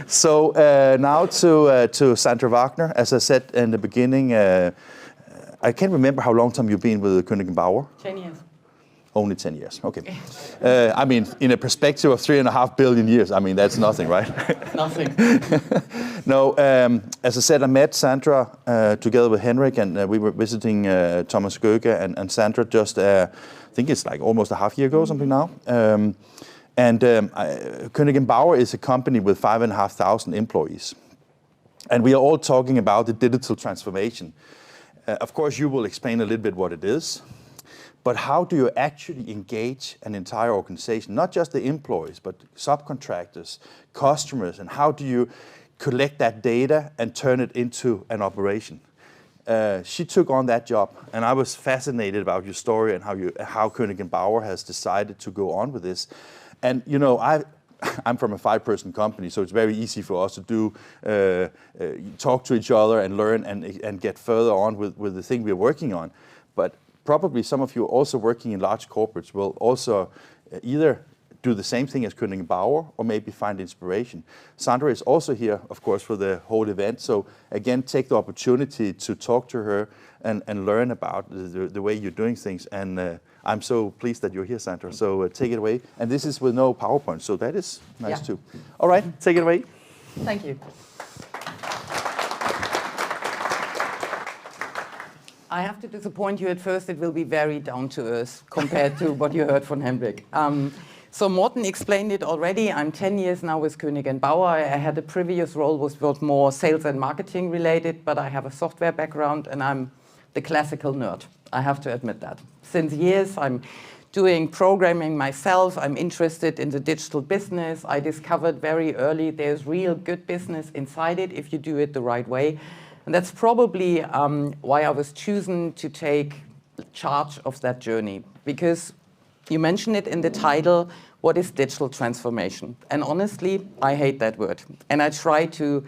So now to Sandra Wagner. As I said in the beginning, I can't remember how long time you've been with Koenig Bauer. 10 years. Only 10 years, okay. I mean, in a perspective of 3.5 billion years, I mean, that's nothing, right? Nothing. No, as I said, I met Sandra together with Henrik, and we were visiting Thomas Goege, and Sandra just, I think it's like almost a half year ago, something now. Koenig Bauer is a company with 5,500 employees. And we are all talking about the digital transformation. Of course, you will explain a little bit what it is. But how do you actually engage an entire organization, not just the employees, but subcontractors, customers, and how do you collect that data and turn it into an operation? She took on that job, and I was fascinated about your story and how Koenig Bauer has decided to go on with this. And you know, I'm from a 5-person company, so it's very easy for us to do talk to each other and learn and get further on with the thing we're working on. But probably some of you also working in large corporates will also either do the same thing as Koenig Bauer or maybe find inspiration. Sandra is also here, of course, for the whole event. So again, take the opportunity to talk to her and learn about the way you're doing things. And I'm so pleased that you're here, Sandra. So take it away. And this is with no PowerPoint, so that is nice too. All right, take it away. Thank you. I have to disappoint you at first. It will be very down to earth compared to what you heard from Henrik. So Morten explained it already. I'm 10 years now with Koenig Bauer. I had a previous role was more sales and marketing related, but I have a software background and I'm the classical nerd. I have to admit that. Since years, I'm doing programming myself. I'm interested in the digital business. I discovered very early there's real good business inside it if you do it the right way. And that's probably why I was chosen to take charge of that journey. Because you mentioned it in the title, what is digital transformation? And honestly, I hate that word. And I try to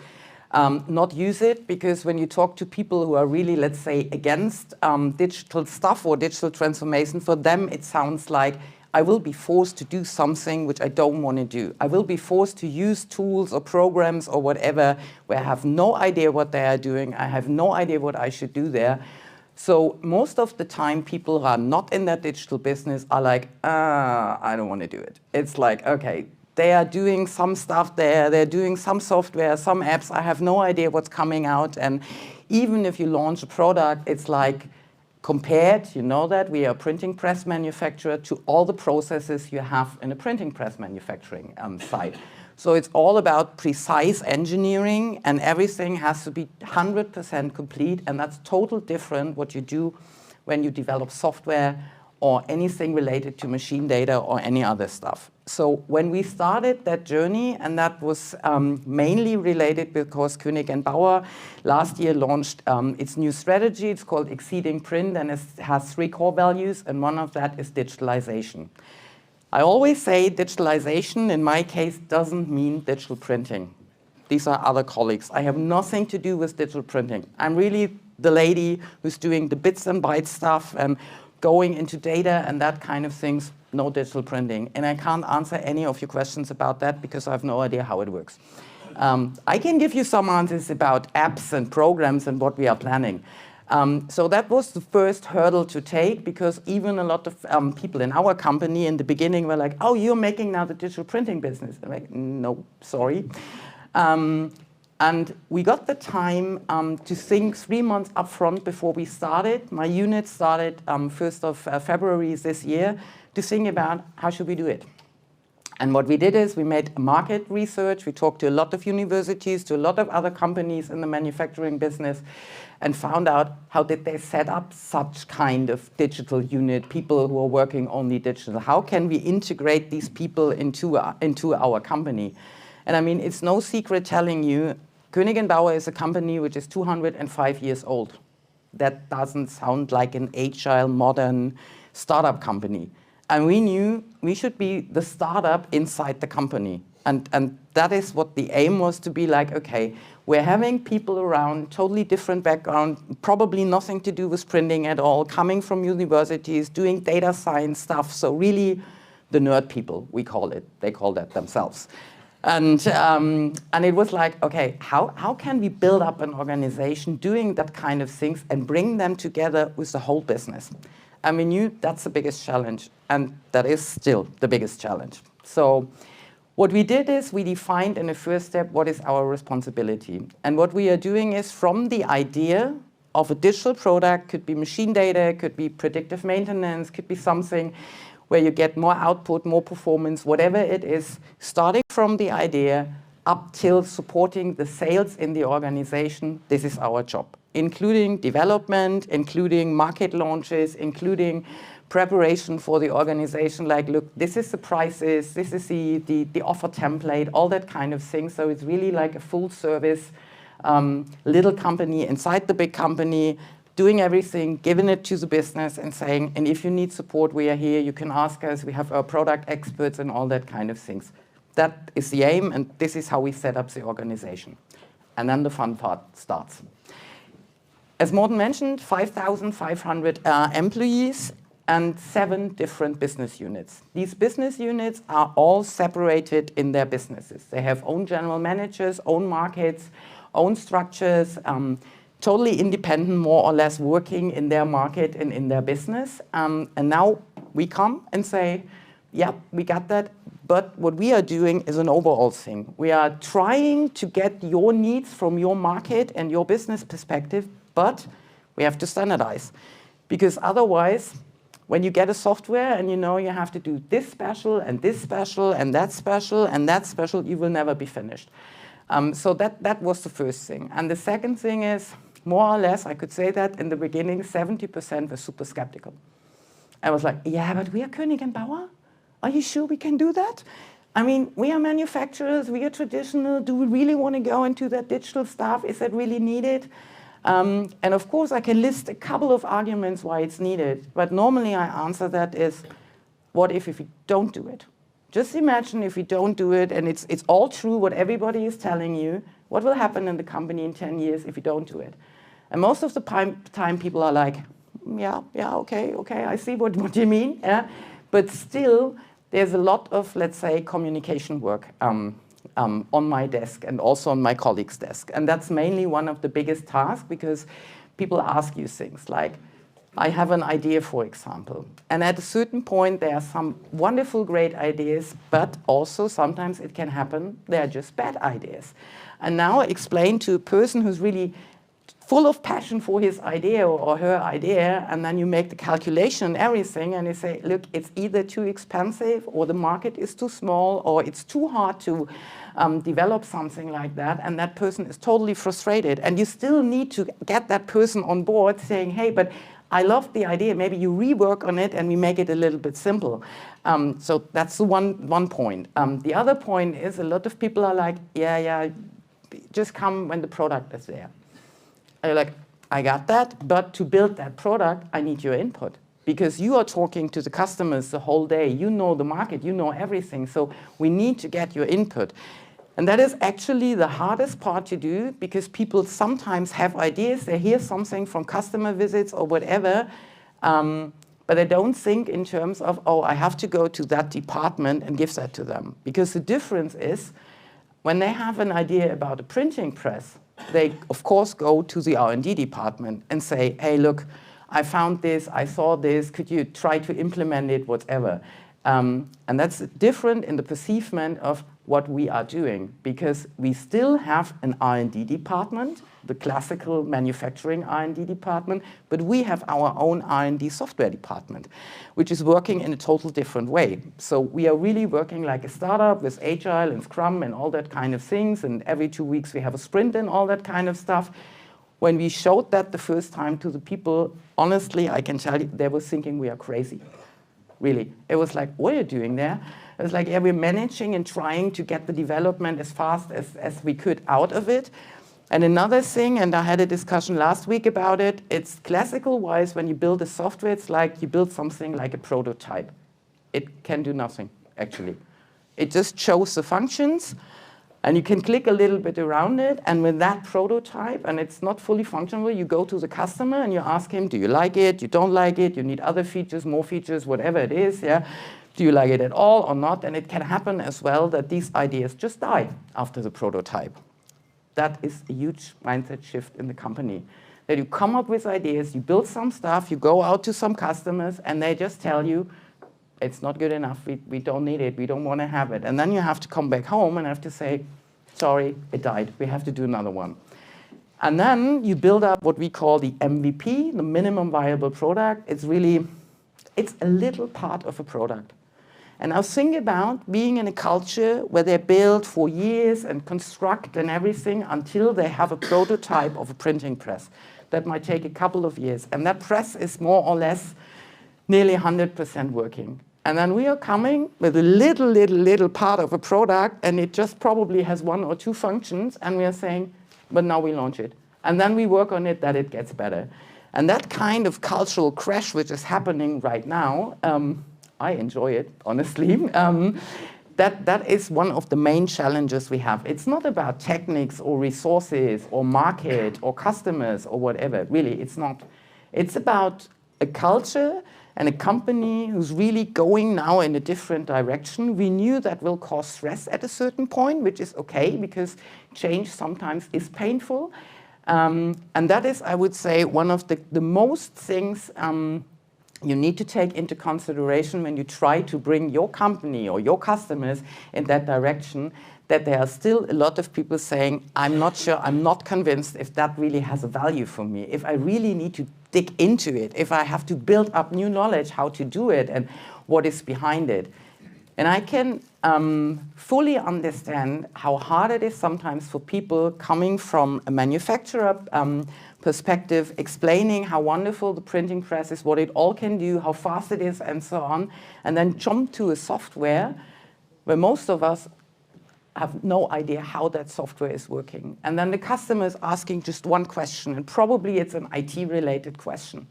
not use it, because when you talk to people who are really, let's say, against digital stuff or digital transformation, for them it sounds like I will be forced to do something which I don't want to do. I will be forced to use tools or programs or whatever where I have no idea what they are doing. I have no idea what I should do there. So most of the time, people who are not in that digital business are like, I don't want to do it. It's like, okay, they are doing some stuff there. They're doing some software, some apps. I have no idea what's coming out. And even if you launch a product, it's like, compared, you know that, we are a printing press manufacturer, to all the processes you have in a printing press manufacturing site. So it's all about precise engineering, and everything has to be 100% complete, and that's totally different what you do when you develop software or anything related to machine data or any other stuff. So when we started that journey, and that was mainly related because Koenig Bauer last year launched its new strategy. It's called Exceeding Print, and it has 3 core values, and one of that is digitalization. I always say digitalization, in my case, doesn't mean digital printing. These are other colleagues. I have nothing to do with digital printing. I'm really the lady who's doing the bits and bytes stuff and going into data and that kind of things. No digital printing. And I can't answer any of your questions about that because I have no idea how it works. I can give you some answers about apps and programs and what we are planning. So that was the first hurdle to take, because even a lot of people in our company in the beginning were like, oh, you're making now the digital printing business. I'm like, no, sorry. And we got the time to think 3 months up front before we started. My unit started 1st of February this year to think about how should we do it. And what we did is we made market research. We talked to a lot of universities, to a lot of other companies in the manufacturing business, and found out how did they set up such kind of digital unit, people who are working only digital. How can we integrate these people into our company? And I mean, it's no secret telling you, Koenig Bauer is a company which is 205 years old. That doesn't sound like an agile, modern startup company. And we knew we should be the startup inside the company. And that is what the aim was, to be like, okay, we're having people around, totally different background, probably nothing to do with printing at all, coming from universities, doing data science stuff. So really the nerd people, we call it. They call that themselves. And it was like, okay, how can we build up an organization doing that kind of things and bring them together with the whole business? And we knew that's the biggest challenge, and that is still the biggest challenge. So what we did is we defined in the first step what is our responsibility. And what we are doing is from the idea of a digital product, could be machine data, could be predictive maintenance, could be something where you get more output, more performance, whatever it is, starting from the idea up till supporting the sales in the organization, this is our job, including development, including market launches, including preparation for the organization, like, look, this is the prices, this is the offer template, all that kind of thing. So it's really like a full service little company inside the big company, doing everything, giving it to the business and saying, and if you need support, we are here, you can ask us, we have our product experts and all that kind of things. That is the aim, and this is how we set up the organization. And then the fun part starts. As Morten mentioned, 5,500 employees and 7 different business units. These business units are all separated in their businesses. They have own general managers, own markets, own structures, totally independent, more or less working in their market and in their business. And now we come and say, yeah, we got that, but what we are doing is an overall thing. We are trying to get your needs from your market and your business perspective, but we have to standardize. Because otherwise, when you get a software and you know you have to do this special and this special and that special and that special, you will never be finished. So that was the first thing. And the second thing is, more or less, I could say that in the beginning, 70% were super skeptical. I was like, yeah, but we are Koenig Bauer? Are you sure we can do that? I mean, we are manufacturers, we are traditional. Do we really want to go into that digital stuff? Is that really needed? And of course, I can list a couple of arguments why it's needed. But normally I answer that is, what if we don't do it? Just imagine if we don't do it, and it's all true what everybody is telling you. What will happen in the company in 10 years if we don't do it? And most of the time people are like, yeah, okay, I see what you mean. Yeah? But still, there's a lot of, let's say, communication work on my desk and also on my colleague's desk. And that's mainly one of the biggest tasks, because people ask you things like, I have an idea, for example. And at a certain point, there are some wonderful, great ideas, but also sometimes it can happen, they are just bad ideas. And now explain to a person who's really full of passion for his idea or her idea, and then you make the calculation and everything, and you say, look, it's either too expensive, or the market is too small, or it's too hard to develop something like that, and that person is totally frustrated. And you still need to get that person on board saying, hey, but I love the idea, maybe you rework on it and we make it a little bit simple. So that's the one point. The other point is a lot of people are like, yeah, just come when the product is there. And you're like, I got that, but to build that product, I need your input. Because you are talking to the customers the whole day. You know the market, you know everything. So we need to get your input. And that is actually the hardest part to do, because people sometimes have ideas. They hear something from customer visits or whatever, but they don't think in terms of, oh, I have to go to that department and give that to them. Because the difference is, when they have an idea about a printing press, they, of course, go to the R&D department and say, hey, look, I found this, I saw this, could you try to implement it, whatever. And that's different in the perceivement of what we are doing, because we still have an R&D department, the classical manufacturing R&D department, but we have our own R&D software department, which is working in a total different way. So we are really working like a startup with agile and Scrum and all that kind of things, and every 2 weeks we have a sprint and all that kind of stuff. When we showed that the first time to the people, honestly, I can tell you, they were thinking we are crazy. Really. It was like, what are you doing there? It was like, yeah, we're managing and trying to get the development as fast as we could out of it. And another thing, and I had a discussion last week about it, it's classical-wise, when you build a software, it's like you build something like a prototype. It can do nothing, actually. It just shows the functions, and you can click a little bit around it, and with that prototype, and it's not fully functional, you go to the customer and you ask him, do you like it, you don't like it, you need other features, more features, whatever it is, yeah? Do you like it at all or not? And it can happen as well that these ideas just die after the prototype. That is a huge mindset shift in the company. That you come up with ideas, you build some stuff, you go out to some customers, and they just tell you, it's not good enough, we don't need it, we don't want to have it. And then you have to come back home and have to say, sorry, it died, we have to do another one. And then you build up what we call the MVP, the minimum viable product. It's a little part of a product. And now think about being in a culture where they build for years and construct and everything until they have a prototype of a printing press. That might take a couple of years. And that press is more or less nearly 100% working. And then we are coming with a little part of a product, and it just probably has 1 or 2 functions, and we are saying, but now we launch it. And then we work on it that it gets better. And that kind of cultural crash which is happening right now, I enjoy it, honestly. That is one of the main challenges we have. It's not about techniques or resources or market or customers or whatever. Really, it's not. It's about a culture and a company who's really going now in a different direction. We knew that will cause stress at a certain point, which is okay, because change sometimes is painful. And that is, I would say, one of the most things you need to take into consideration when you try to bring your company or your customers in that direction, that there are still a lot of people saying, I'm not sure, I'm not convinced if that really has a value for me, if I really need to dig into it, if I have to build up new knowledge how to do it and what is behind it. And I can fully understand how hard it is sometimes for people coming from a manufacturer perspective, explaining how wonderful the printing press is, what it all can do, how fast it is, and so on, and then jump to a software where most of us have no idea how that software is working. And then the customer is asking just one question, and probably it's an IT-related question.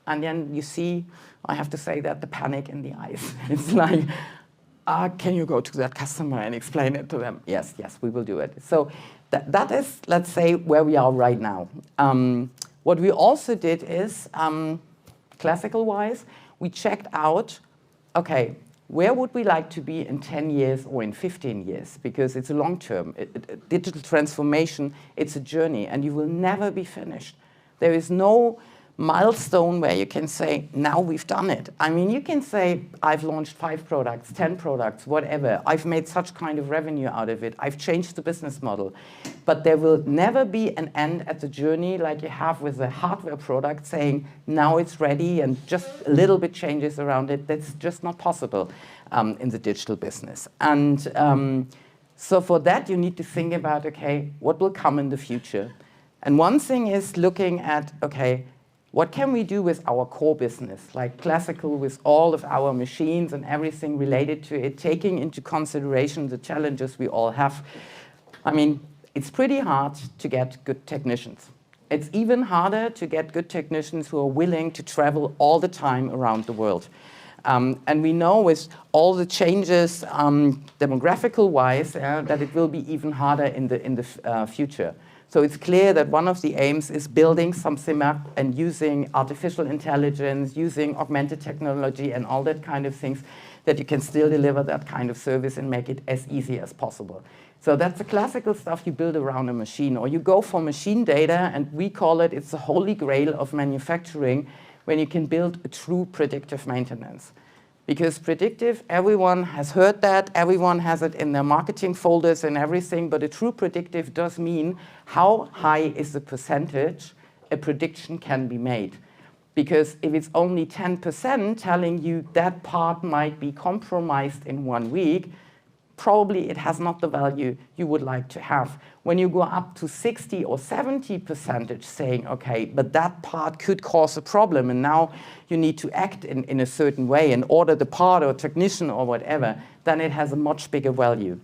And then you see, I have to say that, the panic in the eyes. It's like, can you go to that customer and explain it to them? Yes, we will do it. So that is, let's say, where we are right now. What we also did is, classical-wise, we checked out, okay, where would we like to be in 10 years or in 15 years? Because it's a long term. Digital transformation, it's a journey, and you will never be finished. There is no milestone where you can say, now we've done it. I mean, you can say, I've launched 5 products, 10 products, whatever. I've made such kind of revenue out of it. I've changed the business model. But there will never be an end at the journey like you have with a hardware product saying, now it's ready and just a little bit changes around it. That's just not possible in the digital business. And so for that, you need to think about, okay, what will come in the future? And one thing is looking at, okay, what can we do with our core business, like classical, with all of our machines and everything related to it, taking into consideration the challenges we all have? I mean, it's pretty hard to get good technicians. It's even harder to get good technicians who are willing to travel all the time around the world. And we know with all the changes, demographical-wise, that it will be even harder in the future. So it's clear that one of the aims is building something up and using artificial intelligence, using augmented technology and all that kind of things, that you can still deliver that kind of service and make it as easy as possible. So that's the classical stuff you build around a machine, or you go for machine data, and we call it, it's the holy grail of manufacturing, when you can build a true predictive maintenance. Because predictive, everyone has heard that, everyone has it in their marketing folders and everything, but a true predictive does mean how high is the percentage a prediction can be made. Because if it's only 10% telling you that part might be compromised in 1 week, probably it has not the value you would like to have. When you go up to 60 or 70% saying, okay, but that part could cause a problem, and now you need to act in a certain way and order the part or technician or whatever, then it has a much bigger value.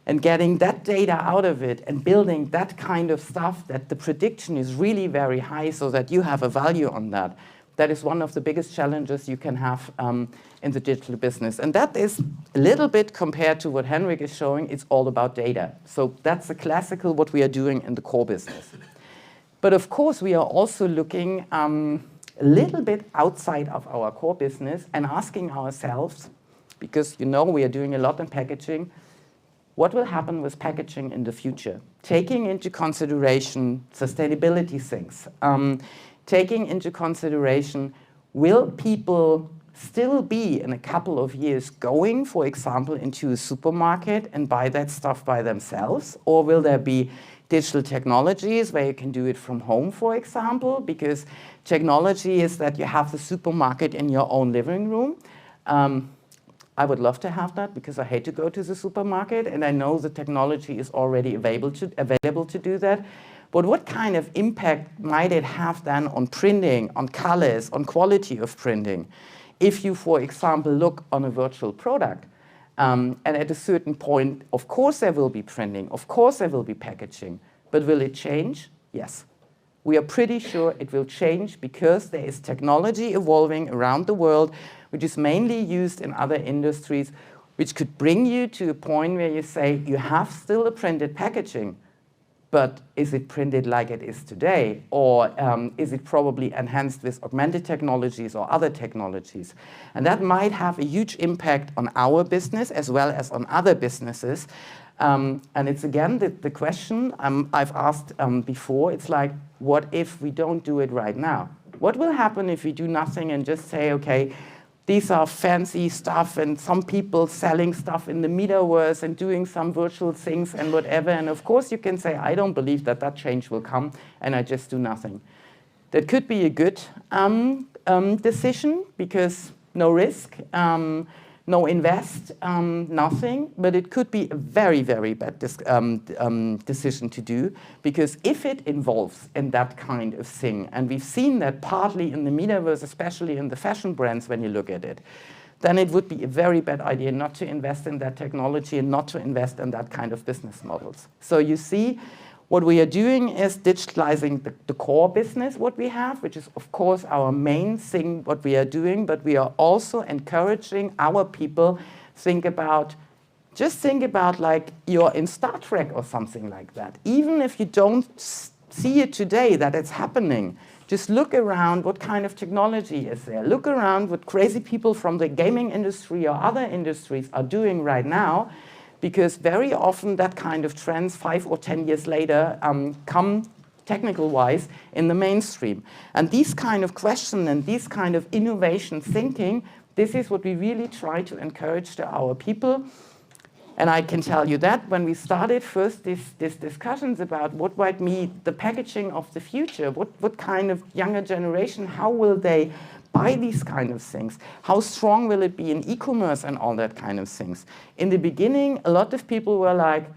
And getting that data out of it and building that kind of stuff that the prediction is really very high so that you have a value on that, that is one of the biggest challenges you can have in the digital business. And that is a little bit compared to what Henrik is showing, it's all about data. So that's the classical what we are doing in the core business. But of course, we are also looking a little bit outside of our core business and asking ourselves, because you know we are doing a lot in packaging. What will happen with packaging in the future? Taking into consideration sustainability things, taking into consideration, will people still be in a couple of years going, for example, into a supermarket and buy that stuff by themselves? Or will there be digital technologies where you can do it from home, for example? Because technology is that you have the supermarket in your own living room. I would love to have that because I hate to go to the supermarket, and I know the technology is already available to do that. But what kind of impact might it have then on printing, on colors, on quality of printing? If you, for example, look on a virtual product, and at a certain point, of course there will be printing, of course there will be packaging, but will it change? Yes. We are pretty sure it will change because there is technology evolving around the world, which is mainly used in other industries, which could bring you to a point where you say, you have still a printed packaging, but is it printed like it is today? Or is it probably enhanced with augmented technologies or other technologies? And that might have a huge impact on our business as well as on other businesses. And it's again the question I've asked before. It's like, what if we don't do it right now? What will happen if we do nothing and just say, okay, these are fancy stuff and some people selling stuff in the metaverse and doing some virtual things and whatever. And of course you can say, I don't believe that that change will come, and I just do nothing. That could be a good decision because no risk, no invest, nothing, but it could be a very, very bad decision to do, because if it involves in that kind of thing, and we've seen that partly in the metaverse, especially in the fashion brands when you look at it, then it would be a very bad idea not to invest in that technology and not to invest in that kind of business models. So you see, what we are doing is digitalizing the core business, what we have, which is, of course, our main thing, what we are doing, but we are also encouraging our people just think about like you're in Star Trek or something like that. Even if you don't see it today that it's happening, just look around what kind of technology is there. Look around what crazy people from the gaming industry or other industries are doing right now, because very often that kind of trends 5 or 10 years later come technical-wise in the mainstream. And these kind of questions and these kind of innovation thinking, this is what we really try to encourage to our people. And I can tell you that when we started first these discussions about what might be the packaging of the future, what kind of younger generation, how will they buy these kind of things? How strong will it be in e-commerce and all that kind of things? In the beginning, a lot of people were like,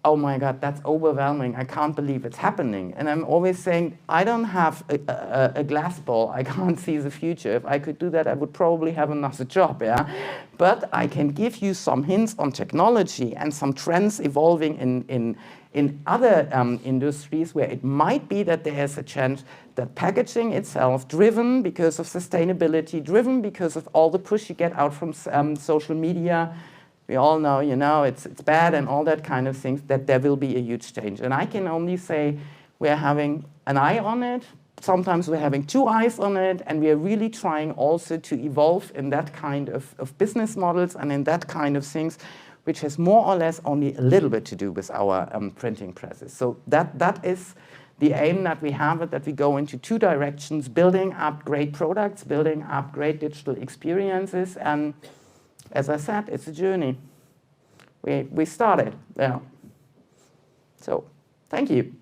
oh my God, that's overwhelming. I can't believe it's happening. And I'm always saying, I don't have a glass ball. I can't see the future. If I could do that, I would probably have another job, yeah? But I can give you some hints on technology and some trends evolving in other industries where it might be that there is a chance that packaging itself, driven because of sustainability, driven because of all the push you get out from social media, we all know, you know, it's bad and all that kind of things, that there will be a huge change. And I can only say we're having an eye on it. Sometimes we're having 2 eyes on it, and we are really trying also to evolve in that kind of business models and in that kind of things, which has more or less only a little bit to do with our printing presses. So that is the aim that we have, that we go into 2 directions, building up great products, building up great digital experiences. And as I said, it's a journey. We started, yeah. So, thank you.